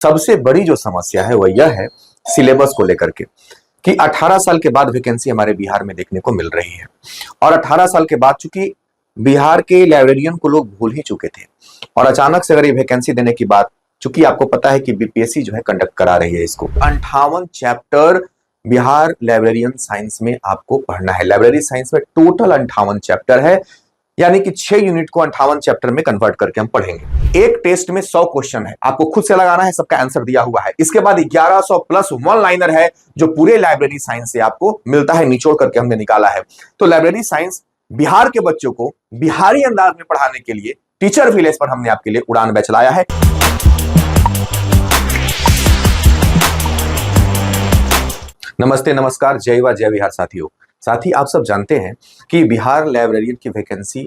सबसे बड़ी जो समस्या है वह यह है सिलेबस को लेकर के कि 18 साल के बाद वैकेंसी हमारे बिहार में देखने को मिल रही है। और 18 साल के बाद चूंकि बिहार के लाइब्रेरियन को लोग भूल ही चुके थे और अचानक से अगर ये वैकेंसी देने की बात, चूंकि आपको पता है कि बीपीएससी जो है कंडक्ट करा रही है इसको, 58 चैप्टर बिहार लाइब्रेरियन साइंस में आपको पढ़ना है। लाइब्रेरी साइंस में टोटल 58 चैप्टर है, यानी कि 6 यूनिट को 58 चैप्टर में कन्वर्ट करके हम पढ़ेंगे। एक टेस्ट में 100 क्वेश्चन है, आपको खुद से लगाना है, सबका आंसर दिया हुआ है। इसके बाद 1100 प्लस वन लाइनर है जो पूरे लाइब्रेरी साइंस से आपको मिलता है, निचोड़ करके हमने निकाला है। तो लाइब्रेरी साइंस बिहार के बच्चों को बिहारी अंदाज में पढ़ाने के लिए टीचर विलेज पर हमने आपके लिए उड़ान बैच लाया है। नमस्ते, नमस्कार, जय वा जय बिहार साथियों। साथी आप सब जानते हैं कि बिहार लाइब्रेरियन की वैकेंसी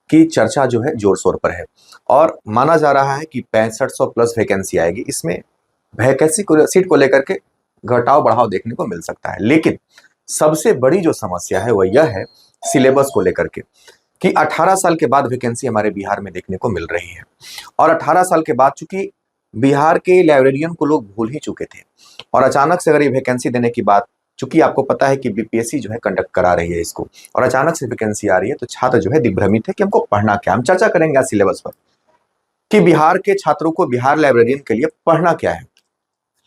की चर्चा जो है जोर शोर पर है और माना जा रहा है कि 6500 प्लस वैकेंसी आएगी। इसमें वैकेंसी को सीट को लेकर के घटाव बढ़ाव देखने को मिल सकता है, लेकिन सबसे बड़ी जो समस्या है वह यह है सिलेबस को लेकर के कि 18 साल के बाद वैकेंसी हमारे बिहार में देखने को मिल रही है। और 18 साल के बाद चूंकि बिहार के लाइब्रेरियन को लोग भूल ही चुके थे और अचानक से अगर ये वैकेंसी देने की बात, चूंकि आपको पता है कि बीपीएससी जो है कंडक्ट करा रही है इसको, और अचानक से वैकेंसी आ रही है, तो छात्र जो है दिग्भ्रमित है कि हमको पढ़ना क्या। हम चर्चा करेंगे आज सिलेबस पर कि बिहार के छात्रों को बिहार लाइब्रेरियन के लिए पढ़ना क्या है।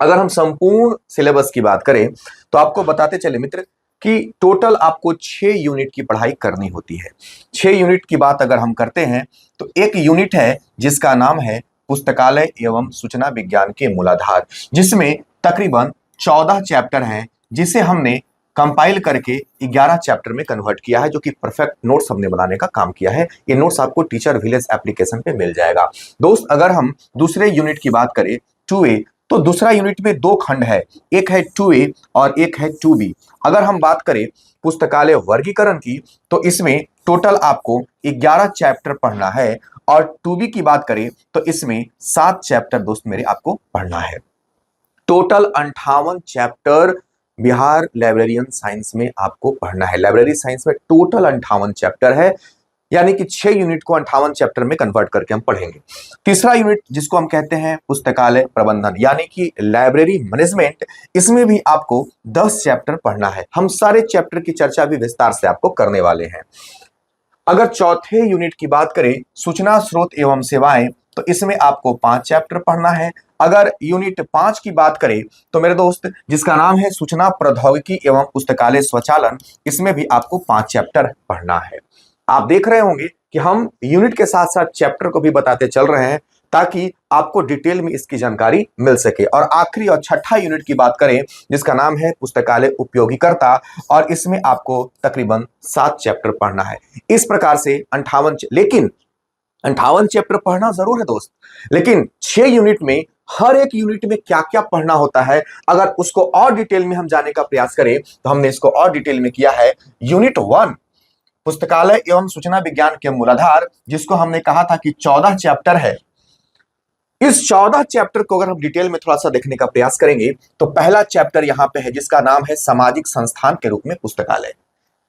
अगर हम संपूर्ण सिलेबस की बात करें तो आपको बताते चले मित्र कि टोटल आपको 6 यूनिट की पढ़ाई करनी होती है। 6 यूनिट की बात अगर हम करते हैं तो एक यूनिट है जिसका नाम है पुस्तकालय एवं सूचना विज्ञान के मूलाधार, जिसमें तकरीबन 14 चैप्टर हैं, जिसे हमने कंपाइल करके 11 चैप्टर में कन्वर्ट किया है, जो कि परफेक्ट नोट्स हमने बनाने का काम किया है। ये नोट्स आपको टीचर विलेज एप्लीकेशन पे मिल जाएगा। दोस्त, अगर हम दूसरे यूनिट की बात करें 2A, तो दूसरा यूनिट में 2 खंड है, एक है 2A और एक है 2B। अगर हम बात करें पुस्तकालय वर्गीकरण की तो इसमें टोटल आपको 11 चैप्टर पढ़ना है और 2B की बात करें तो इसमें 7 चैप्टर दोस्त मेरे आपको पढ़ना है। Total 58 chapter Bihar librarian science में आपको पढ़ना है। लाइब्रेरी साइंस में टोटल 58 चैप्टर है, यानी कि 6 यूनिट को 58 चैप्टर में कन्वर्ट करके हम पढ़ेंगे। तीसरा यूनिट जिसको हम कहते हैं पुस्तकालय प्रबंधन यानी कि लाइब्रेरी मैनेजमेंट, इसमें भी आपको 10 चैप्टर पढ़ना है। हम सारे चैप्टर की चर्चा भी विस्तार से आपको करने वाले हैं। अगर चौथे यूनिट की बात करें सूचना स्रोत एवं सेवाएं, तो इसमें आपको 5 चैप्टर पढ़ना है। अगर यूनिट 5 की बात करें तो मेरे दोस्त जिसका नाम है सूचना प्रौद्योगिकी एवं पुस्तकालय स्वचालन, इसमें भी आपको 5 चैप्टर पढ़ना है। आप देख रहे होंगे कि हम यूनिट के साथ साथ चैप्टर को भी बताते चल रहे हैं ताकि आपको डिटेल में इसकी जानकारी मिल सके। और आखिरी और छठा यूनिट की बात करें जिसका नाम है पुस्तकालय उपयोगीकर्ता, और इसमें आपको तकरीबन 7 चैप्टर पढ़ना है। इस प्रकार से 58, लेकिन 58 चैप्टर पढ़ना जरूर है दोस्त, लेकिन 6 यूनिट में हर एक यूनिट में क्या क्या पढ़ना होता है, अगर उसको और डिटेल में हम जाने का प्रयास करें तो हमने इसको और डिटेल में किया है। यूनिट 1 पुस्तकालय एवं सूचना विज्ञान के मूलाधार, जिसको हमने कहा था कि 14 चैप्टर है। इस 14 चैप्टर को अगर हम डिटेल में थोड़ा सा देखने का प्रयास करेंगे तो पहला चैप्टर यहां पे है जिसका नाम है सामाजिक संस्थान के रूप में पुस्तकालय।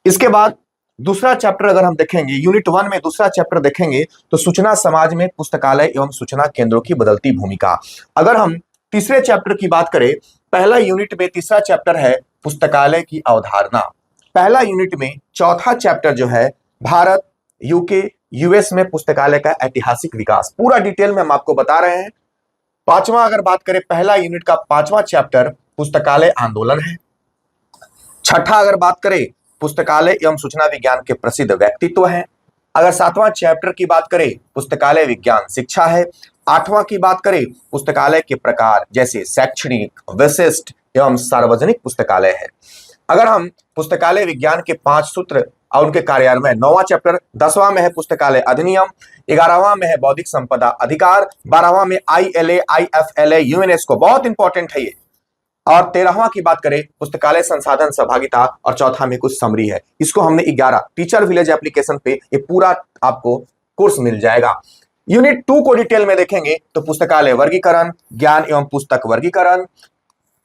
इसके बाद दूसरा चैप्टर अगर हम देखेंगे यूनिट 1 में दूसरा चैप्टर देखेंगे तो सूचना समाज में पुस्तकालय एवं सूचना केंद्रों की बदलती भूमिका। अगर हम तीसरे चैप्टर की बात करें, पहला यूनिट में तीसरा चैप्टर है पुस्तकालय की अवधारणा। पहला यूनिट में चौथा चैप्टर जो है भारत, यूके, यूएस में पुस्तकालय का ऐतिहासिक विकास, पूरा डिटेल में हम आपको बता रहे हैं। पांचवा अगर बात करें, पहला यूनिट का 5वां चैप्टर पुस्तकालय आंदोलन है। छठा अगर बात करें पुस्तकालय एवं सूचना विज्ञान के प्रसिद्ध व्यक्तित्व हैं। अगर 7वां चैप्टर की बात करें पुस्तकालय विज्ञान शिक्षा है। 8वां की बात करें पुस्तकालय के प्रकार जैसे शैक्षणिक, विशिष्ट एवं सार्वजनिक पुस्तकालय है। अगर हम पुस्तकालय विज्ञान के 5 सूत्र और उनके कार्यान्वयन, 9वां चैप्टर, 10वां में है पुस्तकालय अधिनियम, 11वां में है बौद्धिक संपदा अधिकार, 12वां में ILA, IFLA, यूनेस्को, बहुत इंपॉर्टेंट है ये, और 13वां की बात करें पुस्तकालय संसाधन सहभागिता, और चौथा में कुछ समरी है। इसको हमने 11 टीचर विलेज एप्लीकेशन पे ये पूरा आपको कोर्स मिल जाएगा। यूनिट 2 को डिटेल में देखेंगे तो पुस्तकालय वर्गीकरण, ज्ञान एवं पुस्तक वर्गीकरण,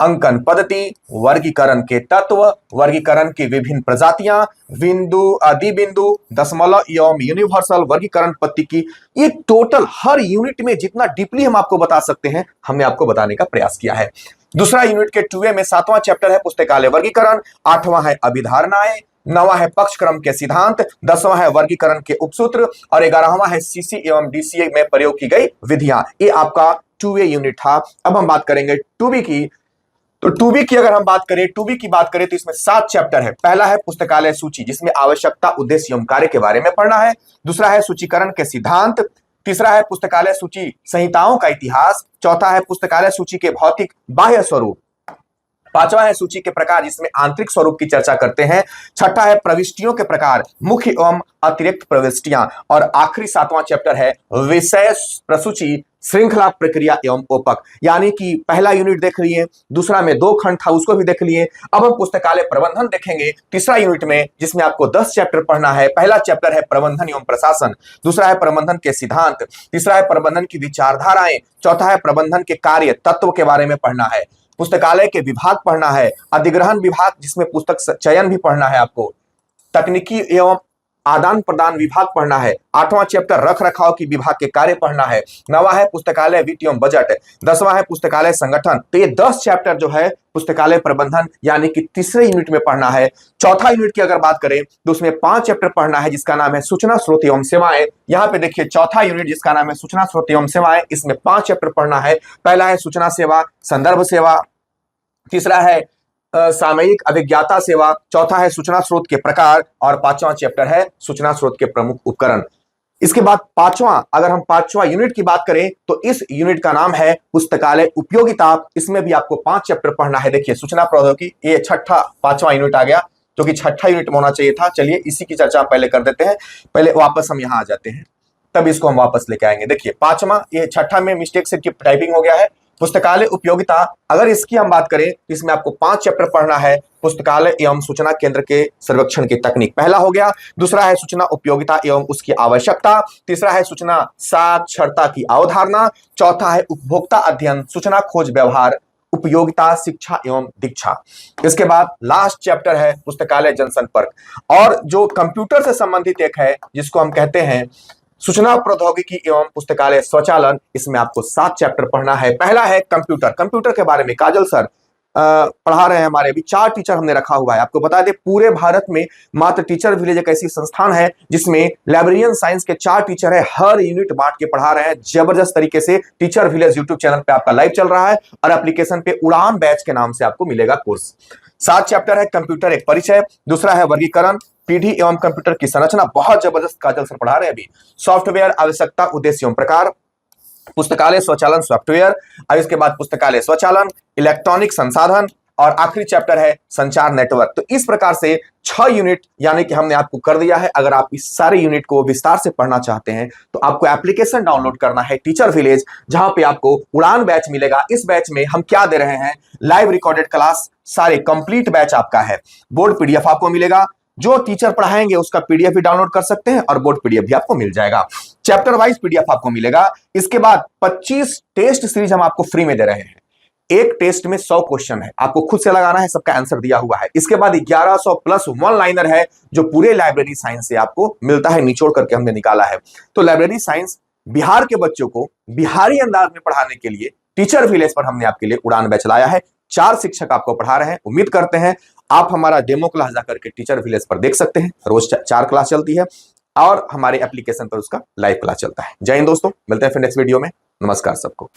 अंकन पद्धति, वर्गीकरण के तत्व, वर्गीकरण की विभिन्न प्रजातियां, बिंदु, अधिबिंदु, दशमलव एवं यूनिवर्सल वर्गीकरण पद्धति की ये टोटल हर यूनिट में जितना डीपली हम आपको बता सकते हैं हमने आपको बताने का प्रयास किया है। दूसरा यूनिट के 2A में 7वां चैप्टर है पुस्तकालय वर्गीकरण, 8वां है अभिधारणाएं, 9वां है पक्ष क्रम के सिद्धांत, 10वां है वर्गीकरण के उपसूत्र और 11वां है सीसी एवं डीसीए में प्रयोग की गई विधियां। ये आपका 2A यूनिट था। अब हम बात करेंगे 2B की। तो 2B की अगर हम बात करें, 2B की बात करें तो इसमें 7 चैप्टर है। पहला है पुस्तकालय सूची जिसमें आवश्यकता, उद्देश्य एवं कार्य के बारे में पढ़ना है। दूसरा है सूचीकरण के सिद्धांत। तीसरा है पुस्तकालय सूची संहिताओं का इतिहास। चौथा है पुस्तकालय सूची के भौतिक बाह्य स्वरूप। पांचवा है सूची के प्रकार जिसमें आंतरिक स्वरूप की चर्चा करते हैं। छठा है प्रविष्टियों के प्रकार, मुख्य एवं अतिरिक्त प्रविष्टियां। और आखिरी 7वां चैप्टर है विषय प्रसूची, श्रृंखला, प्रक्रिया एवं ओपक। यानी कि पहला यूनिट देख लिए, दूसरा में 2 खंड था उसको भी देख लिए। अब हम पुस्तकालय प्रबंधन देखेंगे तीसरा यूनिट में, जिसमें आपको 10 चैप्टर पढ़ना है। पहला चैप्टर है प्रबंधन एवं प्रशासन, दूसरा है प्रबंधन के सिद्धांत, तीसरा है प्रबंधन की विचारधाराएं, चौथा है प्रबंधन के कार्य तत्व के बारे में पढ़ना है। पुस्तकालय के विभाग पढ़ना है, अधिग्रहण विभाग जिसमें पुस्तक चयन भी पढ़ना है आपको, तकनीकी एवं आदान प्रदान विभाग पढ़ना है। 8वां चैप्टर रख रखाव की विभाग के कार्य पढ़ना है। 9वां है पुस्तकालय वित्त एवं बजट, 10वां है पुस्तकालय संगठन। तो ये 10 चैप्टर जो है पुस्तकालय प्रबंधन यानी कि तीसरे यूनिट में पढ़ना है। चौथा यूनिट की अगर बात करें तो उसमें 5 चैप्टर पढ़ना है जिसका नाम है सूचना स्रोत एवं सेवाएं। यहाँ पे देखिए चौथा यूनिट जिसका नाम है सूचना स्रोत एवं सेवाएं, इसमें 5 चैप्टर पढ़ना है। पहला है सूचना सेवा, संदर्भ सेवा, तीसरा है सामयिक अभिज्ञाता सेवा, चौथा है सूचना स्रोत के प्रकार और 5वां चैप्टर है सूचना स्रोत के प्रमुख उपकरण। इसके बाद अगर हम 5वां यूनिट की बात करें तो इस यूनिट का नाम है पुस्तकालय उपयोगिता। इसमें भी आपको 5 चैप्टर पढ़ना है। देखिए सूचना प्रौद्योगिकी, ये 5वां यूनिट आ गया जो कि 6ठा यूनिट में होना चाहिए था। चलिए इसी की चर्चा पहले कर देते हैं, पहले वापस हम यहां आ जाते हैं तब इसको हम वापस लेके आएंगे। देखिए 5वां, ये 6ठा में मिस्टेक से टाइपिंग हो गया है। पुस्तकालय उपयोगिता, अगर इसकी हम बात करें तो इसमें आपको 5 चैप्टर पढ़ना है। पुस्तकालय एवं सूचना केंद्र के सर्वेक्षण की तकनीक पहला हो गया। दूसरा है सूचना उपयोगिता एवं उसकी आवश्यकता। तीसरा है सूचना साक्षरता की अवधारणा। चौथा है उपभोक्ता अध्ययन, सूचना खोज व्यवहार, उपयोगिता, शिक्षा एवं दीक्षा। इसके बाद लास्ट चैप्टर है पुस्तकालय जनसंपर्क, और जो कंप्यूटर से संबंधित एक है जिसको हम कहते हैं सूचना प्रौद्योगिकी एवं पुस्तकालय स्वचालन। इसमें आपको 7 चैप्टर पढ़ना है। पहला है कंप्यूटर। कंप्यूटर के बारे में काजल सर पढ़ा रहे हैं हमारे। अभी 4 टीचर हमने रखा हुआ है। आपको बता दें पूरे भारत में मात्र टीचर विलेज एक ऐसी संस्थान है जिसमें लाइब्रेरियन साइंस के 4 टीचर है, हर यूनिट बांट के पढ़ा रहे हैं जबरदस्त तरीके से। टीचर विलेज यूट्यूब चैनल पे आपका लाइव चल रहा है और एप्लीकेशन पे उड़ान बैच के नाम से आपको मिलेगा कोर्स। 7 चैप्टर है। कंप्यूटर एक परिचय, दूसरा है वर्गीकरण, पीढ़ी एवं कंप्यूटर की संरचना, बहुत जबरदस्त काजल सर पढ़ा रहे हैं अभी। सॉफ्टवेयर, आवश्यकता, उद्देश्य एवं प्रकार, पुस्तकालय स्वचालन सॉफ्टवेयर, और इसके बाद पुस्तकालय स्वचालन, इलेक्ट्रॉनिक संसाधन, और आखिरी चैप्टर है संचार नेटवर्क। तो इस प्रकार से 6 यूनिट यानी कि हमने आपको कर दिया है। अगर आप इस सारे यूनिट को विस्तार से पढ़ना चाहते हैं तो आपको एप्लीकेशन डाउनलोड करना है टीचर विलेज, जहां पे आपको उड़ान बैच मिलेगा। इस बैच में हम क्या दे रहे हैं, लाइव रिकॉर्डेड क्लास, सारे कंप्लीट बैच आपका है। बोर्ड पीडीएफ आपको मिलेगा, जो टीचर पढ़ाएंगे उसका पीडीएफ भी डाउनलोड कर सकते हैं और बोर्ड पीडीएफ भी आपको मिल जाएगा। चैप्टर वाइज पीडीएफ आपको मिलेगा। इसके बाद 25 टेस्ट सीरीज हम आपको फ्री में दे रहे हैं। एक टेस्ट में 100 क्वेश्चन है, आपको खुद से लगाना है, सबका आंसर दिया हुआ है। इसके बाद 1100 प्लस 1 लाइनर है जो पूरे लाइब्रेरी साइंस से आपको मिलता है, निचोड़ करके हमने निकाला है। तो लाइब्रेरी साइंस बिहार के बच्चों को बिहारी अंदाज में पढ़ाने के लिए टीचर विलेज पर हमने आपके लिए उड़ान बैच लाया है। 4 शिक्षक आपको पढ़ा रहे हैं। उम्मीद करते हैं आप हमारा डेमो क्लास जाकर के टीचर विलेज पर देख सकते हैं। रोज 4 क्लास चलती है और हमारे एप्लीकेशन पर उसका लाइव क्लास चलता है। जय हिंद दोस्तों, मिलते हैं फिर नेक्स्ट वीडियो में। नमस्कार सबको।